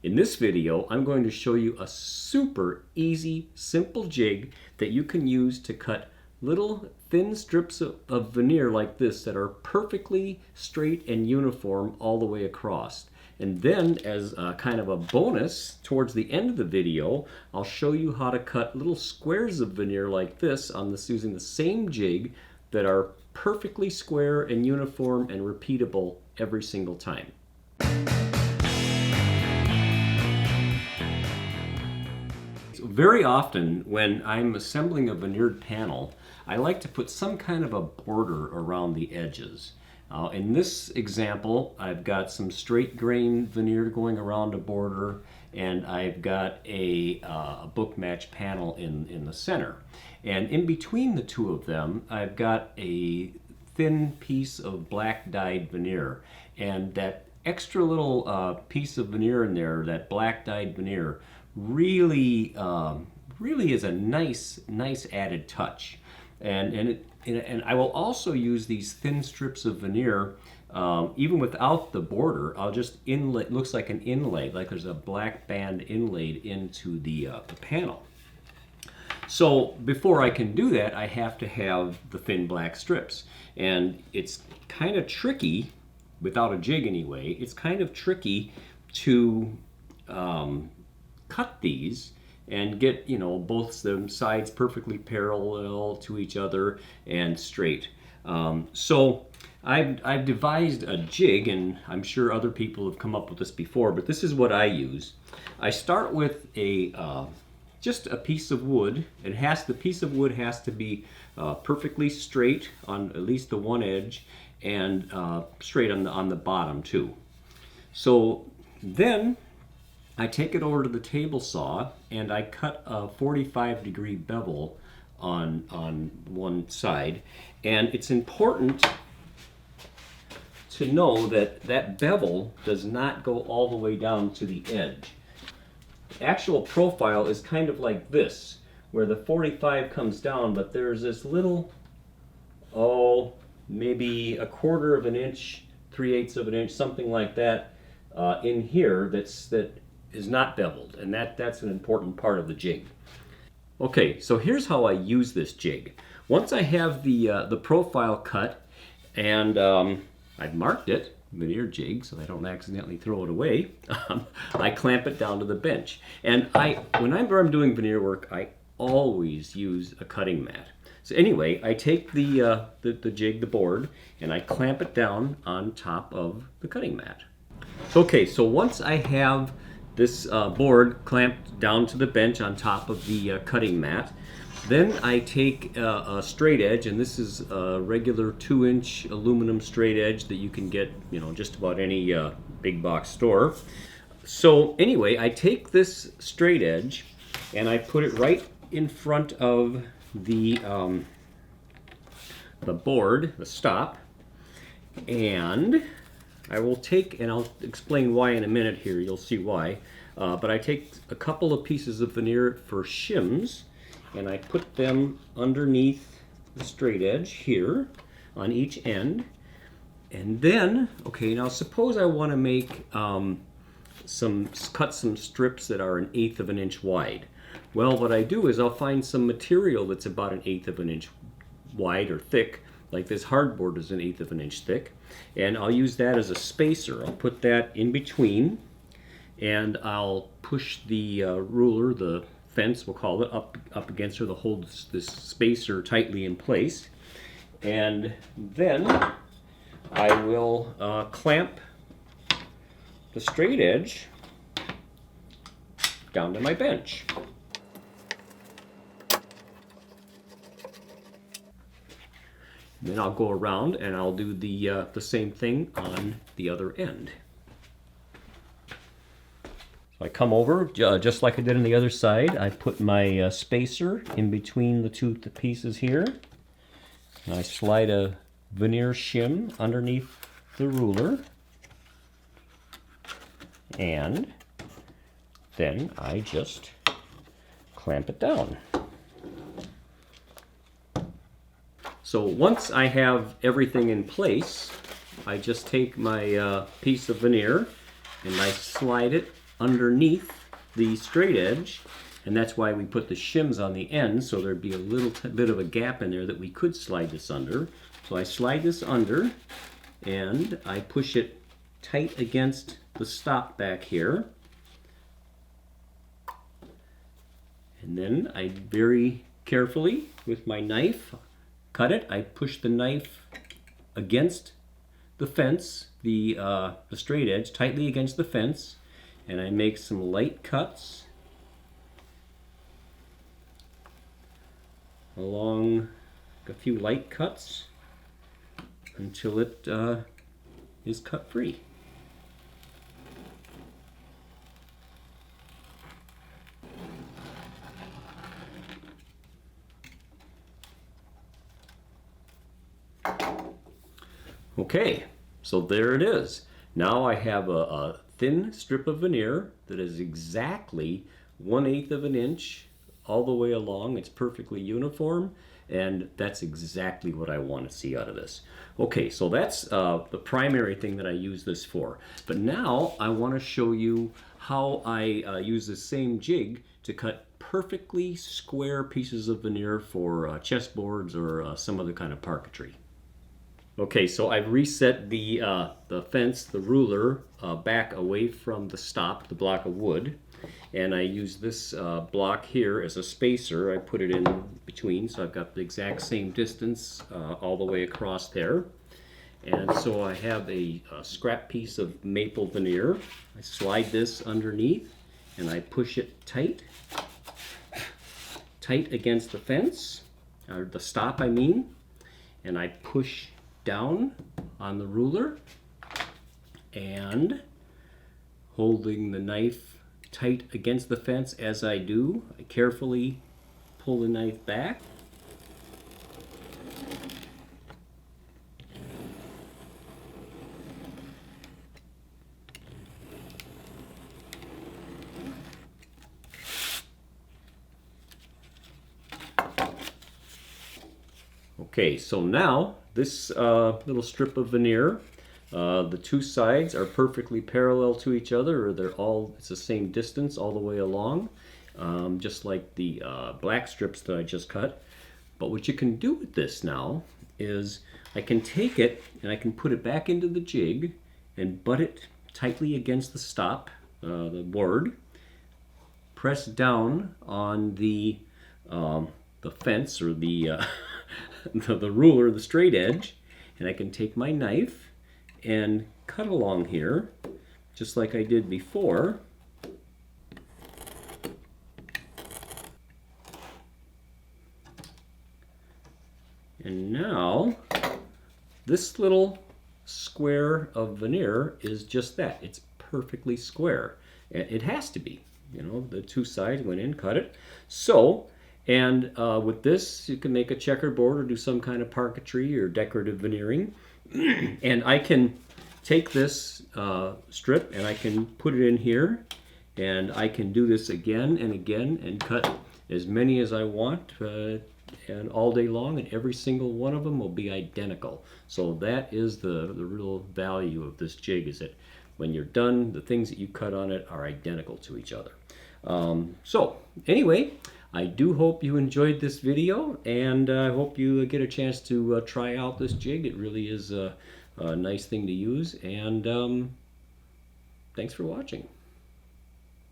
In this video, I'm going to show you a super easy, simple jig that you can use to cut little thin strips of veneer like this that are perfectly straight and uniform all the way across. And then, as a kind of a bonus, towards the end of the video, I'll show you how to cut little squares of veneer like this on this using the same jig that are perfectly square and uniform and repeatable every single time. Very often when I'm assembling a veneered panel, I like to put some kind of a border around the edges. In this example, I've got some straight grain veneer going around a border, and I've got a book match panel in the center. And in between the two of them, I've got a thin piece of black dyed veneer. And that extra little piece of veneer in there, that black dyed veneer, really is a nice added touch. And I will also use these thin strips of veneer even without the border. I'll just inlay, looks like an inlay, like there's a black band inlaid into the panel. So before I can do that, I have to have the thin black strips. And it's kind of tricky, without a jig anyway, it's kind of tricky to cut these and get, you know, both the sides perfectly parallel to each other and straight. So I've devised a jig, and I'm sure other people have come up with this before, but this is what I use. I start with just a piece of wood. The piece of wood has to be perfectly straight on at least the one edge, and straight on the bottom too. So then I take it over to the table saw and I cut a 45-degree bevel on one side. And it's important to know that that bevel does not go all the way down to the edge. The actual profile is kind of like this, where the 45 comes down, but there's this little, maybe a quarter of an inch, 3/8 of an inch, something like that, in here that is not beveled, and that's an important part of the jig. Okay, so here's how I use this jig. Once I have the profile cut and I've marked it, Veneer Jig, so I don't accidentally throw it away, I clamp it down to the bench. And whenever I'm doing veneer work, I always use a cutting mat. So anyway, I take the jig, the board, and I clamp it down on top of the cutting mat. Okay, so once I have this board clamped down to the bench on top of the cutting mat, then I take a straight edge, and this is a regular 2-inch aluminum straight edge that you can get, you know, just about any big box store. So anyway, I take this straight edge and I put it right in front of the board, the stop, and I will take, and I'll explain why in a minute here, you'll see why, but I take a couple of pieces of veneer for shims and I put them underneath the straight edge here on each end. And then, okay, now suppose I want to make cut some strips that are 1/8 of an inch wide. Well, what I do is I'll find some material that's about 1/8 of an inch wide or thick, like this hardboard is 1/8 of an inch thick, and I'll use that as a spacer. I'll put that in between, and I'll push the ruler, the fence we'll call it, up against her to hold this spacer tightly in place. And then I will clamp the straight edge down to my bench. Then I'll go around and I'll do the same thing on the other end. So I come over just like I did on the other side. I put my spacer in between the two pieces here. And I slide a veneer shim underneath the ruler. And then I just clamp it down. So once I have everything in place, I just take my piece of veneer and I slide it underneath the straight edge, and that's why we put the shims on the end, so there'd be a little bit of a gap in there that we could slide this under. So I slide this under and I push it tight against the stop back here. And then I very carefully, with my knife, cut it. I push the knife against the fence, the straight edge, tightly against the fence, and I make some light cuts along, a few light cuts until it is cut free. Okay, so there it is. Now I have a thin strip of veneer that is exactly 1/8 of an inch all the way along. It's perfectly uniform, and that's exactly what I want to see out of this. Okay, so that's the primary thing that I use this for. But now I want to show you how I use the same jig to cut perfectly square pieces of veneer for chessboards or some other kind of parquetry. Okay, so I've reset the fence, the ruler, back away from the stop, the block of wood. And I use this block here as a spacer. I put it in between, so I've got the exact same distance all the way across there. And so I have a scrap piece of maple veneer. I slide this underneath, and I push it tight against the fence, or the stop I mean, and I push down on the ruler, and holding the knife tight against the fence as I do, I carefully pull the knife back. Okay, so now this little strip of veneer, the two sides are perfectly parallel to each other, or it's the same distance all the way along, just like the black strips that I just cut. But what you can do with this now is I can take it and I can put it back into the jig and butt it tightly against the stop, the board, press down on the fence, or the the ruler, the straight edge, and I can take my knife and cut along here just like I did before. And now this little square of veneer is just that. It's perfectly square. It has to be. You know, the two sides went in, cut it. So, and with this, you can make a checkerboard or do some kind of parquetry or decorative veneering. And I can take this strip and I can put it in here, and I can do this again and again and cut as many as I want and all day long, and every single one of them will be identical. So that is the real value of this jig, is that when you're done, the things that you cut on it are identical to each other. So anyway, I do hope you enjoyed this video, and I hope you get a chance to try out this jig. It really is a nice thing to use, and thanks for watching.